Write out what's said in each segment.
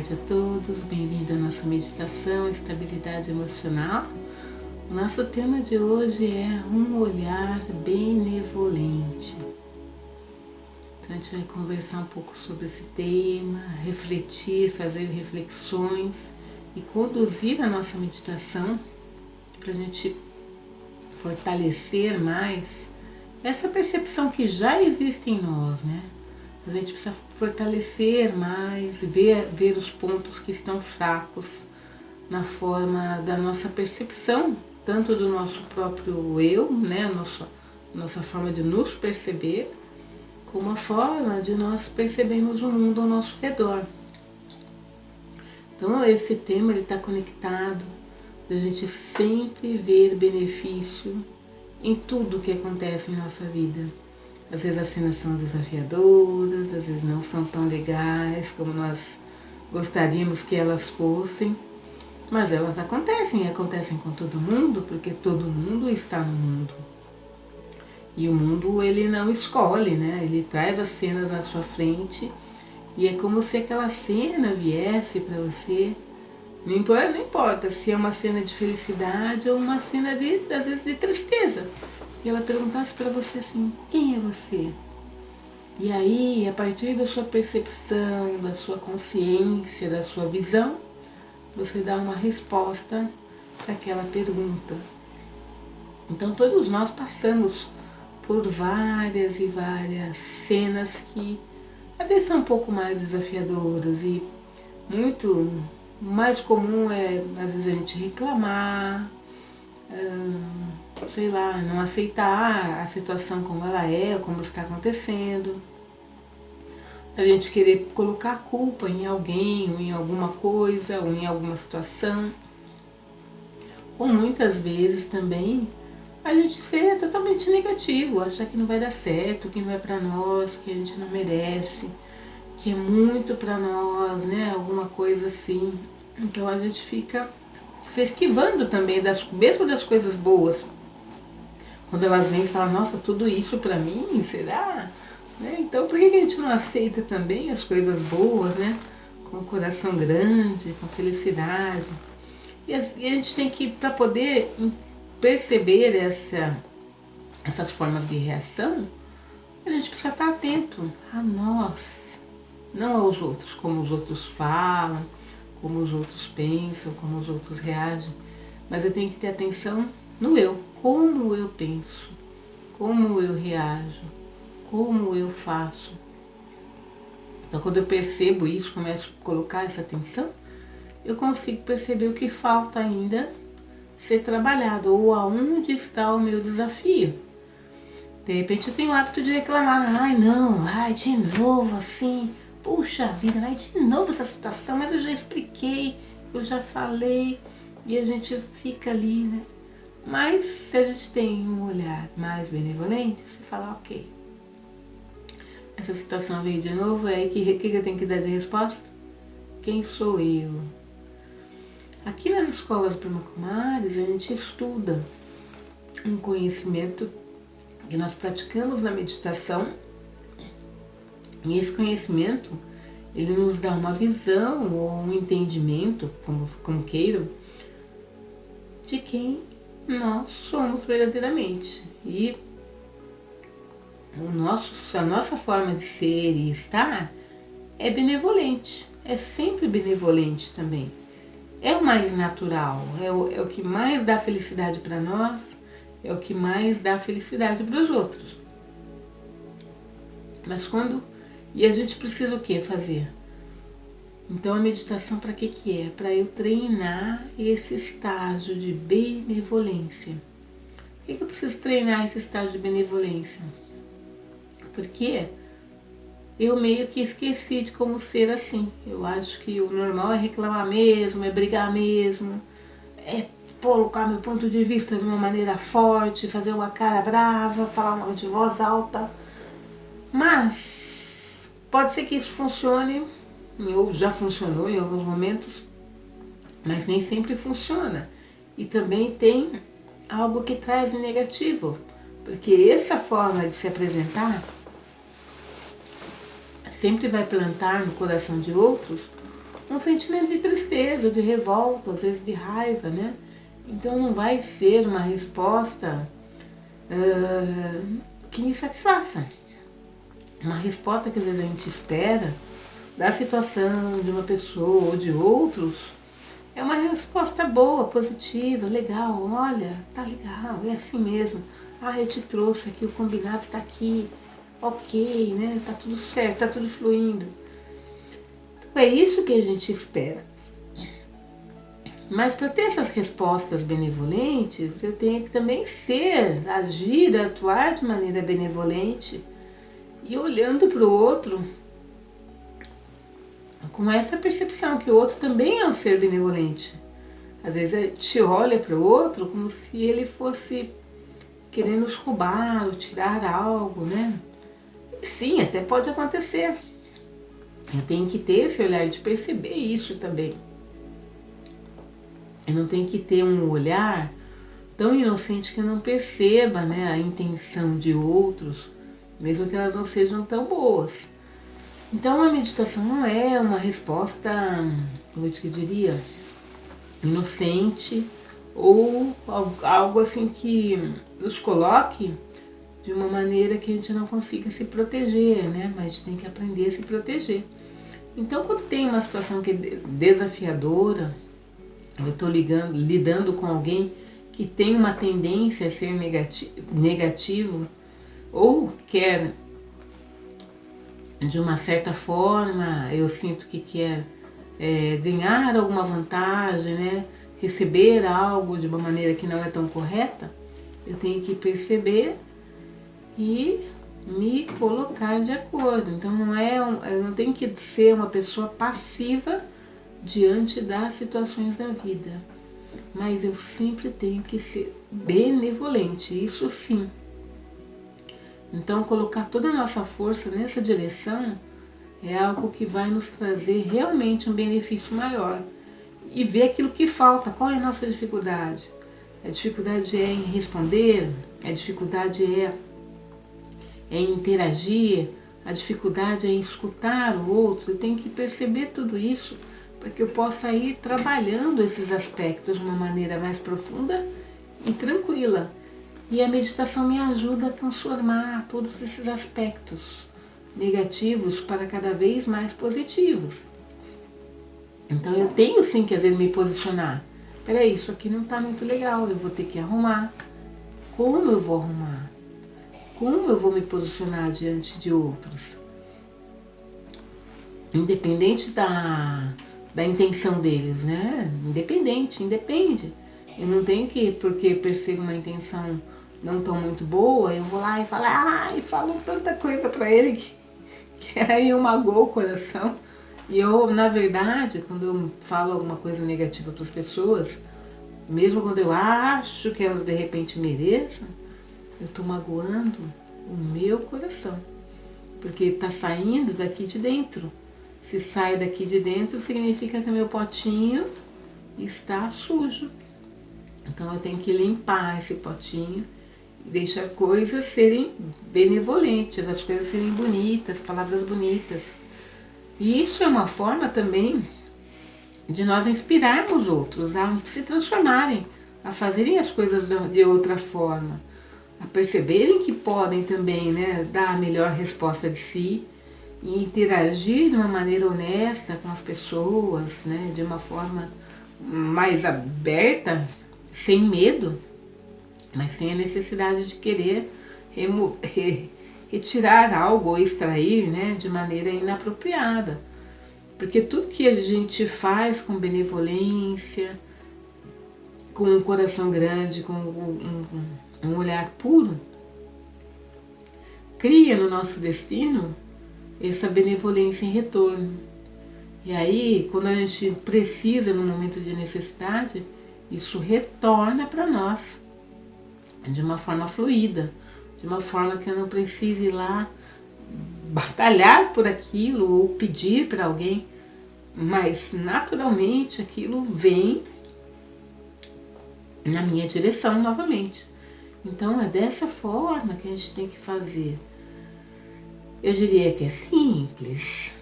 tarde a todos, bem-vindo à nossa meditação Estabilidade Emocional. O nosso tema de hoje é um olhar benevolente. Então a gente vai conversar um pouco sobre esse tema, refletir, fazer reflexões e conduzir a nossa meditação para a gente fortalecer mais essa percepção que já existe em nós, né? A gente precisa fortalecer mais, ver os pontos que estão fracos na forma da nossa percepção, tanto do nosso próprio eu, né, nossa forma de nos perceber, como a forma de nós percebermos o mundo ao nosso redor. Então esse tema está conectado da gente sempre ver benefício em tudo que acontece em nossa vida. Às vezes as cenas são desafiadoras, às vezes não são tão legais como nós gostaríamos que elas fossem, mas elas acontecem com todo mundo, porque todo mundo está no mundo. E o mundo, ele não escolhe, né? Ele traz as cenas na sua frente e é como se aquela cena viesse para você, não importa se é uma cena de felicidade ou uma cena às vezes de tristeza. E ela perguntasse para você assim, quem é você? E aí, a partir da sua percepção, da sua consciência, da sua visão, você dá uma resposta para aquela pergunta. Então todos nós passamos por várias e várias cenas que às vezes são um pouco mais desafiadoras e muito mais comum é às vezes a gente reclamar, sei lá, não aceitar a situação como ela é, como está acontecendo. A gente querer colocar a culpa em alguém, ou em alguma coisa, ou em alguma situação. Ou muitas vezes também a gente ser totalmente negativo, achar que não vai dar certo, que não é pra nós, que a gente não merece, que é muito pra nós, né? Alguma coisa assim. Então a gente fica se esquivando também, mesmo das coisas boas. Quando elas vêm e falam, nossa, tudo isso pra mim, será? Né? Então por que a gente não aceita também as coisas boas, né? Com o coração grande, com felicidade. E a gente tem que, para poder perceber essas formas de reação, a gente precisa estar atento a nós, não aos outros, como os outros falam, como os outros pensam, como os outros reagem, mas eu tenho que ter atenção no eu, como eu penso, como eu reajo, como eu faço. Então quando eu percebo isso, começo a colocar essa atenção, eu consigo perceber o que falta ainda ser trabalhado, ou aonde está o meu desafio. De repente eu tenho o hábito de reclamar, ai de novo assim, puxa vida, vai de novo essa situação, mas eu já expliquei, eu já falei, e a gente fica ali, né? Mas se a gente tem um olhar mais benevolente, você fala, ok, essa situação veio de novo, aí o que eu tenho que dar de resposta? Quem sou eu? Aqui nas escolas Brahma Kumaris a gente estuda um conhecimento que nós praticamos na meditação. E esse conhecimento, ele nos dá uma visão ou um entendimento, como queiram, de quem nós somos verdadeiramente. E a nossa forma de ser e estar é benevolente, é sempre benevolente também. É o mais natural, é o que mais dá felicidade para nós, é o que mais dá felicidade para os outros. Mas e a gente precisa o que fazer? Então a meditação para que é? Para eu treinar esse estágio de benevolência. Por que eu preciso treinar esse estágio de benevolência? Porque eu meio que esqueci de como ser assim. Eu acho que o normal é reclamar mesmo, é brigar mesmo, é colocar meu ponto de vista de uma maneira forte, fazer uma cara brava, falar de voz alta. Mas pode ser que isso funcione, ou já funcionou em alguns momentos, mas nem sempre funciona. E também tem algo que traz negativo, porque essa forma de se apresentar sempre vai plantar no coração de outros um sentimento de tristeza, de revolta, às vezes de raiva, né? Então não vai ser uma resposta que me satisfaça. Uma resposta que às vezes a gente espera da situação, de uma pessoa ou de outros, é uma resposta boa, positiva, legal, olha, tá legal, é assim mesmo. Eu te trouxe aqui, o combinado está aqui, ok, né? Tá tudo certo, tá tudo fluindo. Então é isso que a gente espera. Mas para ter essas respostas benevolentes, eu tenho que também agir, atuar de maneira benevolente e olhando para o outro com essa percepção que o outro também é um ser benevolente. Às vezes a gente olha para o outro como se ele fosse querer nos roubar ou tirar algo, né? E sim, até pode acontecer. Eu tenho que ter esse olhar de perceber isso também. Eu não tenho que ter um olhar tão inocente que eu não perceba, né, a intenção de outros, mesmo que elas não sejam tão boas. Então a meditação não é uma resposta, como eu diria, inocente ou algo assim que nos coloque de uma maneira que a gente não consiga se proteger, né? Mas a gente tem que aprender a se proteger. Então quando tem uma situação que é desafiadora, eu estou lidando com alguém que tem uma tendência a ser negativo ou quer, de uma certa forma, eu sinto que quer ganhar alguma vantagem, né? Receber algo de uma maneira que não é tão correta, eu tenho que perceber e me colocar de acordo. Então eu não tenho que ser uma pessoa passiva diante das situações da vida, mas eu sempre tenho que ser benevolente, isso sim. Então colocar toda a nossa força nessa direção é algo que vai nos trazer realmente um benefício maior. E ver aquilo que falta, qual é a nossa dificuldade? A dificuldade é em responder, a dificuldade é em interagir, a dificuldade é em escutar o outro. Eu tenho que perceber tudo isso para que eu possa ir trabalhando esses aspectos de uma maneira mais profunda e tranquila. E a meditação me ajuda a transformar todos esses aspectos negativos para cada vez mais positivos. Então eu tenho sim que às vezes me posicionar. Peraí, isso aqui não está muito legal, eu vou ter que arrumar. Como eu vou arrumar? Como eu vou me posicionar diante de outros? Independente da intenção deles, né? Independe. Eu não tenho que, porque percebo uma intenção não tão muito boa, eu vou lá e falo tanta coisa pra ele que aí eu magoo o coração. E eu, na verdade, quando eu falo alguma coisa negativa para as pessoas, mesmo quando eu acho que elas de repente mereçam, eu estou magoando o meu coração, porque está saindo daqui de dentro. Se sai daqui de dentro, significa que o meu potinho está sujo. Então eu tenho que limpar esse potinho e deixar coisas serem benevolentes, as coisas serem bonitas, palavras bonitas. E isso é uma forma também de nós inspirarmos outros a se transformarem, a fazerem as coisas de outra forma, a perceberem que podem também, né, dar a melhor resposta de si e interagir de uma maneira honesta com as pessoas, né, de uma forma mais aberta, sem medo, mas sem a necessidade de querer retirar algo ou extrair, né, de maneira inapropriada. Porque tudo que a gente faz com benevolência, com um coração grande, com um olhar puro, cria no nosso destino essa benevolência em retorno. E aí, quando a gente precisa, no momento de necessidade, isso retorna para nós de uma forma fluida, de uma forma que eu não precise ir lá batalhar por aquilo ou pedir para alguém, mas naturalmente aquilo vem na minha direção novamente. Então é dessa forma que a gente tem que fazer. Eu diria que é simples,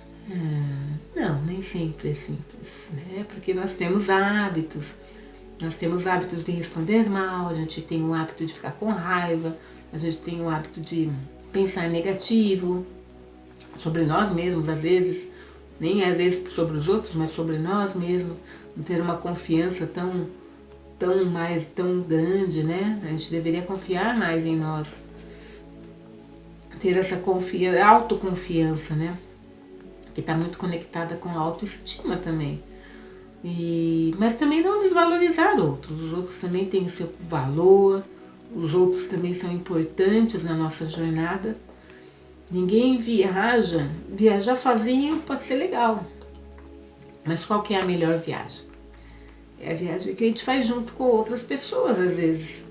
Não, nem sempre é simples, né? Porque nós temos hábitos de responder mal, a gente tem o hábito de ficar com raiva, a gente tem o hábito de pensar negativo sobre nós mesmos, às vezes, nem às vezes sobre os outros, mas sobre nós mesmos, não ter uma confiança tão grande, né? A gente deveria confiar mais em nós, ter essa autoconfiança, né? Que está muito conectada com a autoestima também. Mas também não desvalorizar outros. Os outros também têm o seu valor, os outros também são importantes na nossa jornada. Ninguém viaja. Viajar sozinho pode ser legal, mas qual que é a melhor viagem? É a viagem que a gente faz junto com outras pessoas, às vezes.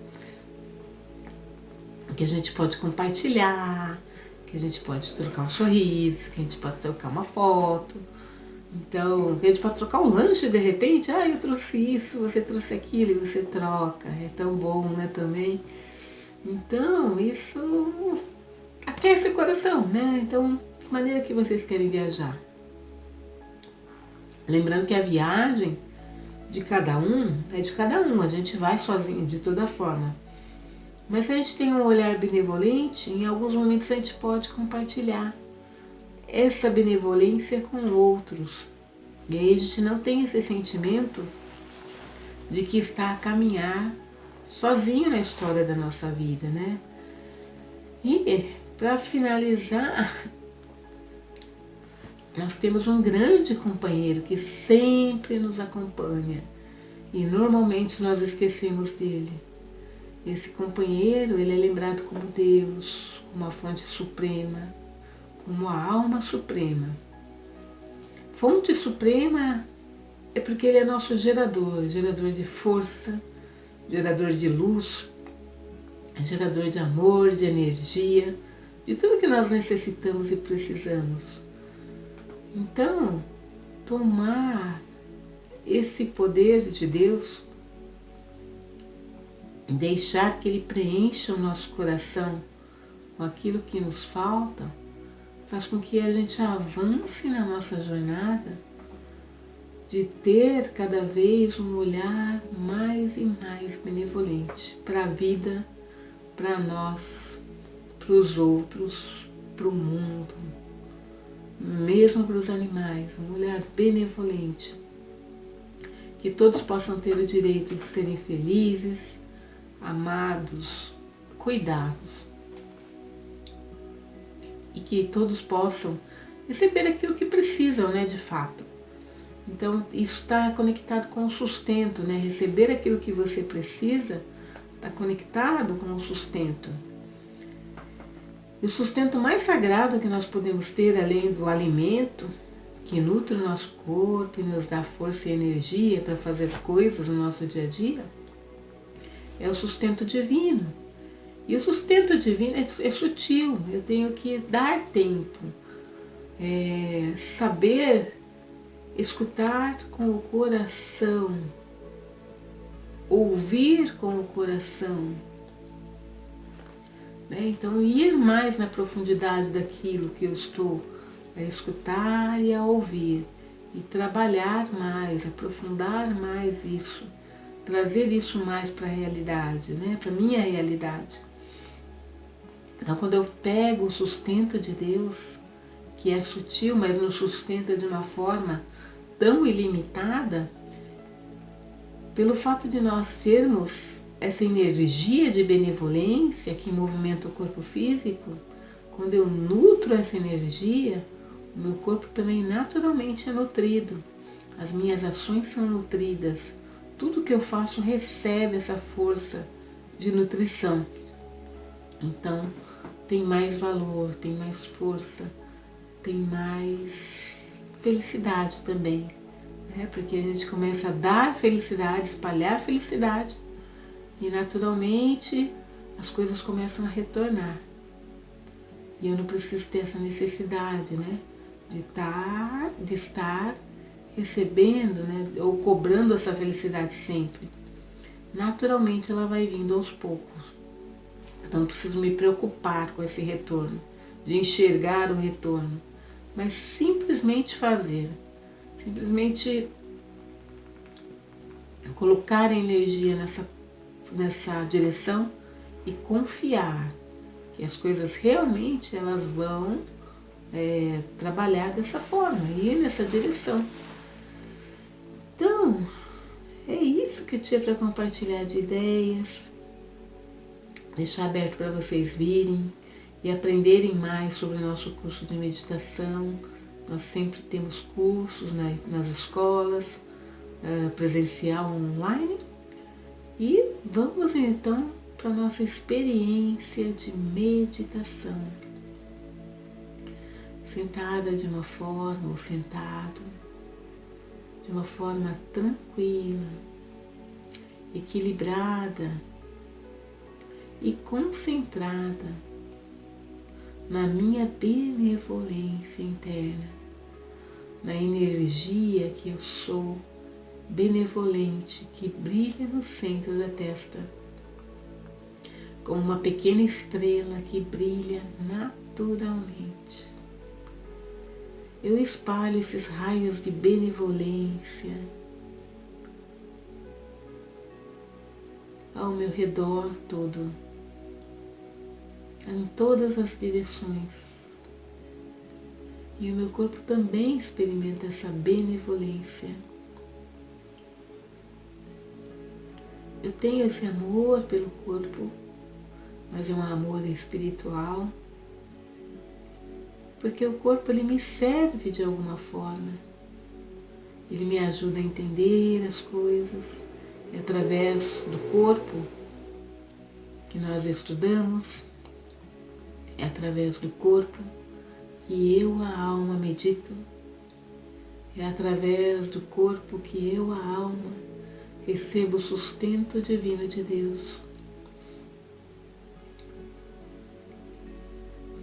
Que a gente pode compartilhar, que a gente pode trocar um sorriso, que a gente pode trocar uma foto. Então, a gente pode trocar um lanche de repente. Eu trouxe isso, você trouxe aquilo, e você troca. É tão bom, né, também. Então, isso aquece o coração, né? Então, que maneira que vocês querem viajar? Lembrando que a viagem de cada um é de cada um. A gente vai sozinho de toda forma. Mas se a gente tem um olhar benevolente, em alguns momentos a gente pode compartilhar essa benevolência com outros. E aí a gente não tem esse sentimento de que está a caminhar sozinho na história da nossa vida, né? E para finalizar, nós temos um grande companheiro que sempre nos acompanha e normalmente nós esquecemos dele. Esse companheiro, ele é lembrado como Deus, como a fonte suprema, como a alma suprema. Fonte suprema é porque ele é nosso gerador, gerador de força, gerador de luz, gerador de amor, de energia, de tudo que nós necessitamos e precisamos. Então, tomar esse poder de Deus, deixar que Ele preencha o nosso coração com aquilo que nos falta, faz com que a gente avance na nossa jornada de ter cada vez um olhar mais e mais benevolente para a vida, para nós, para os outros, para o mundo, mesmo para os animais, um olhar benevolente. Que todos possam ter o direito de serem felizes, amados, cuidados. E que todos possam receber aquilo que precisam, né, de fato. Então, isso está conectado com o sustento, né? Receber aquilo que você precisa está conectado com o sustento. E o sustento mais sagrado que nós podemos ter, além do alimento, que nutre o nosso corpo e nos dá força e energia para fazer coisas no nosso dia a dia, é o sustento divino. E o sustento divino é sutil, eu tenho que dar tempo, saber escutar com o coração, ouvir com o coração, né? Então, ir mais na profundidade daquilo que eu estou a escutar e a ouvir, e trabalhar mais, aprofundar mais isso, trazer isso mais para a realidade, né? Para a minha realidade. Então, quando eu pego o sustento de Deus, que é sutil, mas nos sustenta de uma forma tão ilimitada, pelo fato de nós sermos essa energia de benevolência que movimenta o corpo físico, quando eu nutro essa energia, o meu corpo também naturalmente é nutrido, as minhas ações são nutridas, tudo que eu faço recebe essa força de nutrição. Então, tem mais valor, tem mais força, tem mais felicidade também, né? Porque a gente começa a dar felicidade, espalhar felicidade e naturalmente as coisas começam a retornar. E eu não preciso ter essa necessidade, né? De estar recebendo, né? Ou cobrando essa felicidade sempre. Naturalmente ela vai vindo aos poucos. Então não preciso me preocupar com esse retorno, de enxergar o retorno. mas simplesmente fazer, simplesmente colocar a energia nessa direção e confiar que as coisas realmente elas vão trabalhar dessa forma, ir nessa direção. Então, é isso que eu tinha para compartilhar de ideias, deixar aberto para vocês virem e aprenderem mais sobre o nosso curso de meditação. Nós sempre temos cursos nas escolas, presencial, online. E vamos então para a nossa experiência de meditação. Sentada de uma forma, ou sentado, de uma forma tranquila, equilibrada e concentrada na minha benevolência interna, na energia que eu sou benevolente, que brilha no centro da testa, como uma pequena estrela que brilha naturalmente. Eu espalho esses raios de benevolência ao meu redor todo, em todas as direções. E o meu corpo também experimenta essa benevolência. Eu tenho esse amor pelo corpo, mas é um amor espiritual, porque o corpo ele me serve de alguma forma. Ele me ajuda a entender as coisas. É através do corpo que nós estudamos, é através do corpo que eu, a alma, medito, é através do corpo que eu, a alma, recebo o sustento divino de Deus.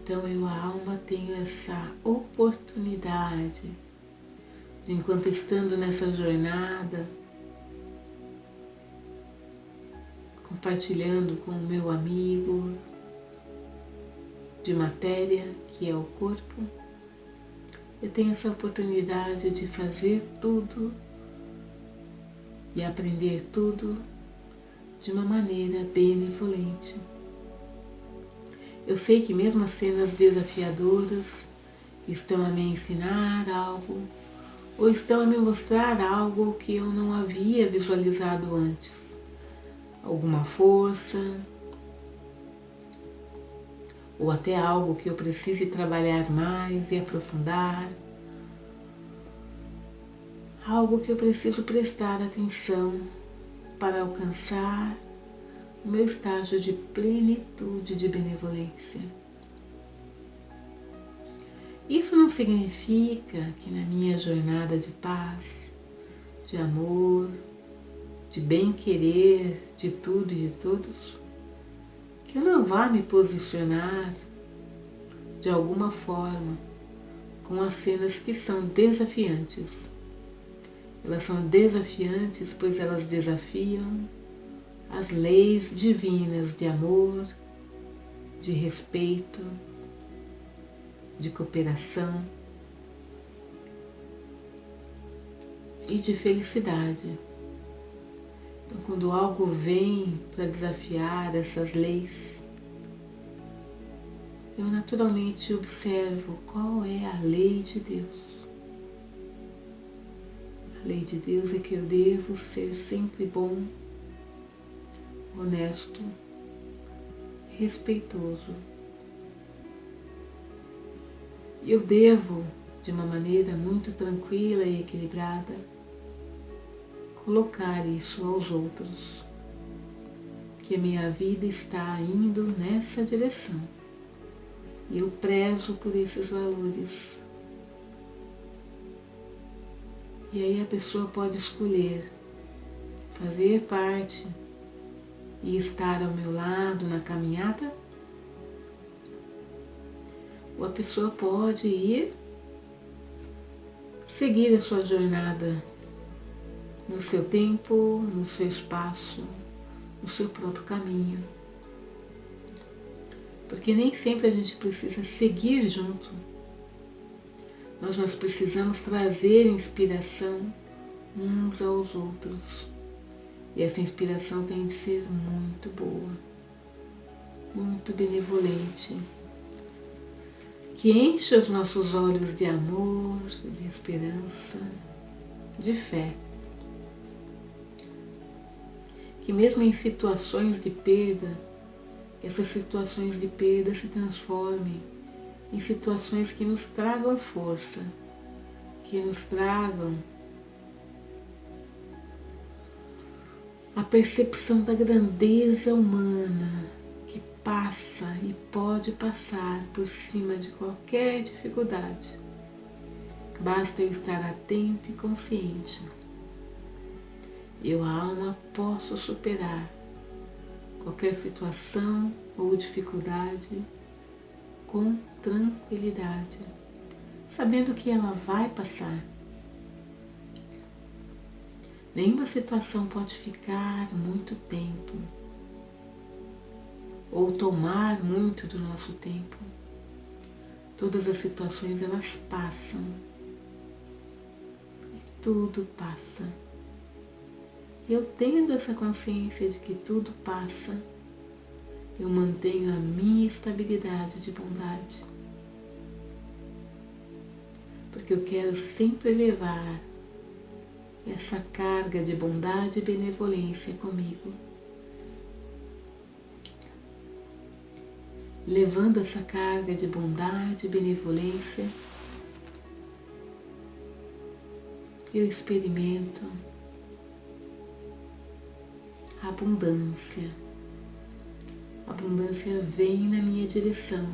Então eu, a alma, tenho essa oportunidade de, enquanto estando nessa jornada, compartilhando com o meu amigo de matéria, que é o corpo, eu tenho essa oportunidade de fazer tudo e aprender tudo de uma maneira benevolente. Eu sei que mesmo as cenas desafiadoras estão a me ensinar algo ou estão a me mostrar algo que eu não havia visualizado antes. Alguma força ou até algo que eu precise trabalhar mais e aprofundar. Algo que eu preciso prestar atenção para alcançar o meu estágio de plenitude de benevolência. Isso não significa que na minha jornada de paz, de amor, de bem-querer de tudo e de todos, que eu não vá me posicionar de alguma forma com as cenas que são desafiantes. Elas são desafiantes pois elas desafiam as leis divinas de amor, de respeito, de cooperação e de felicidade. Então, quando algo vem para desafiar essas leis, eu naturalmente observo qual é a lei de Deus. A lei de Deus é que eu devo ser sempre bom, honesto, respeitoso. Eu devo, de uma maneira muito tranquila e equilibrada, colocar isso aos outros, que a minha vida está indo nessa direção. E eu prezo por esses valores. E aí a pessoa pode escolher fazer parte e estar ao meu lado na caminhada, ou a pessoa pode ir seguir a sua jornada no seu tempo, no seu espaço, no seu próprio caminho. Porque nem sempre a gente precisa seguir junto. nós precisamos trazer inspiração uns aos outros. E essa inspiração tem de ser muito boa, muito benevolente, que encha os nossos olhos de amor, de esperança, de fé. Que mesmo em situações de perda, essas situações de perda se transformem em situações que nos tragam força, que nos tragam a percepção da grandeza humana que passa e pode passar por cima de qualquer dificuldade. Basta eu estar atento e consciente. Eu, a alma, posso superar qualquer situação ou dificuldade com tranquilidade, sabendo que ela vai passar. Nenhuma situação pode ficar muito tempo ou tomar muito do nosso tempo. Todas as situações, elas passam e tudo passa. Eu tendo essa consciência de que tudo passa, eu mantenho a minha estabilidade de bondade, porque eu quero sempre levar essa carga de bondade e benevolência comigo, levando essa carga de bondade e benevolência, eu experimento a abundância. A abundância vem na minha direção.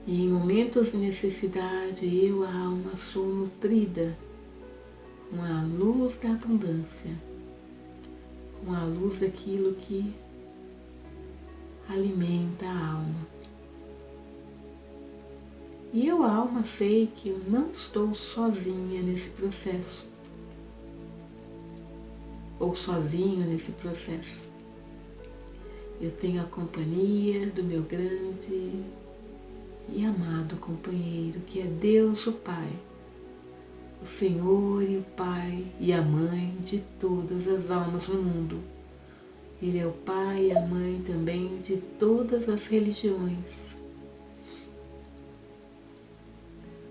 E em momentos de necessidade, eu, a alma, sou nutrida com a luz da abundância, com a luz daquilo que alimenta a alma. E eu, a alma, sei que eu não estou sozinha nesse processo, ou sozinho nesse processo. Eu tenho a companhia do meu grande e amado companheiro, que é Deus o Pai, o Senhor e o Pai e a Mãe de todas as almas no mundo. Ele é o Pai e a Mãe também de todas as religiões.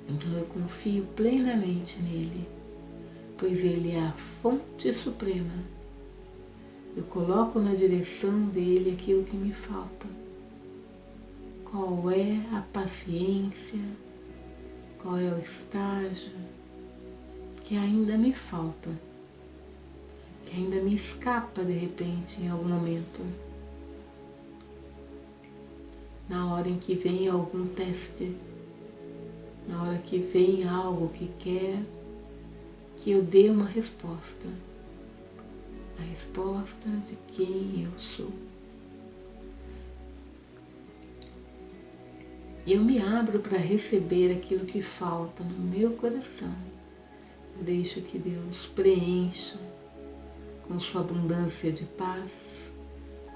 Então eu confio plenamente nele, pois ele é a fonte suprema. Eu coloco na direção dele aquilo que me falta. Qual é a paciência, qual é o estágio que ainda me falta, que ainda me escapa de repente em algum momento. Na hora em que vem algum teste, na hora que vem algo que quer que eu dê uma resposta, a resposta de quem eu sou. E eu me abro para receber aquilo que falta no meu coração. Eu deixo que Deus preencha com sua abundância de paz,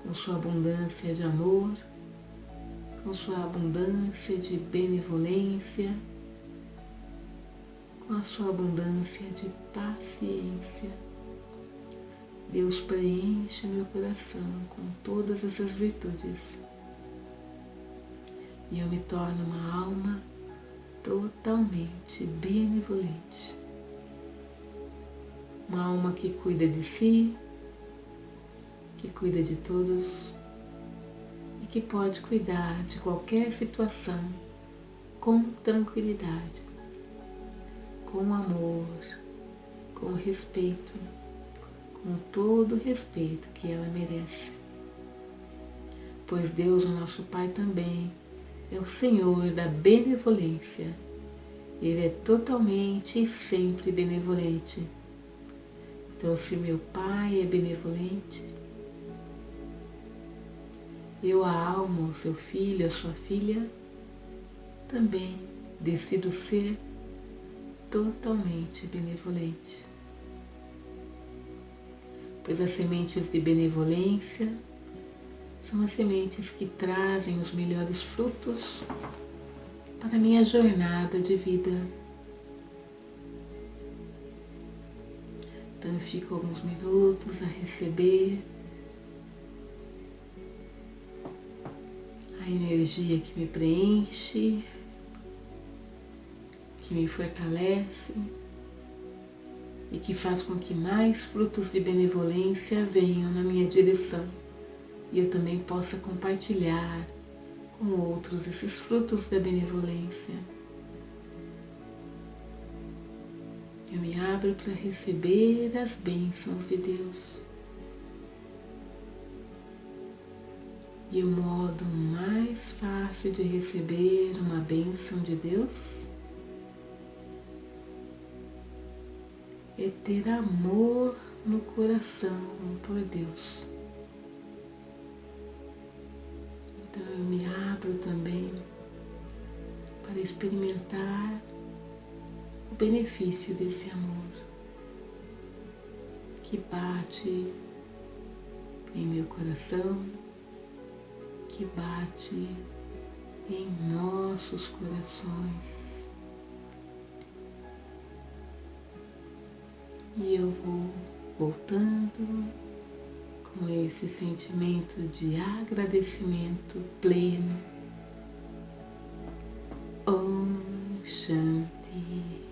com sua abundância de amor, com sua abundância de benevolência, com a sua abundância de paciência. Deus preenche meu coração com todas essas virtudes. E eu me torno uma alma totalmente benevolente. Uma alma que cuida de si, que cuida de todos e que pode cuidar de qualquer situação com tranquilidade, com amor, com respeito, com todo o respeito que ela merece. Pois Deus, o nosso Pai, também é o Senhor da benevolência. Ele é totalmente e sempre benevolente. Então, se meu Pai é benevolente, eu, a alma, o seu filho, a sua filha, também decido ser totalmente benevolente. Pois as sementes de benevolência São as sementes que trazem os melhores frutos para a minha jornada de vida. Então eu fico alguns minutos a receber a energia que me preenche, que me fortalece e que faz com que mais frutos de benevolência venham na minha direção e eu também possa compartilhar com outros esses frutos da benevolência. Eu me abro para receber as bênçãos de Deus. E o modo mais fácil de receber uma bênção de Deus é ter amor no coração por Deus. Então eu me abro também para experimentar o benefício desse amor que bate em meu coração, que bate em nossos corações. E eu vou voltando com esse sentimento de agradecimento pleno. Om Shanti.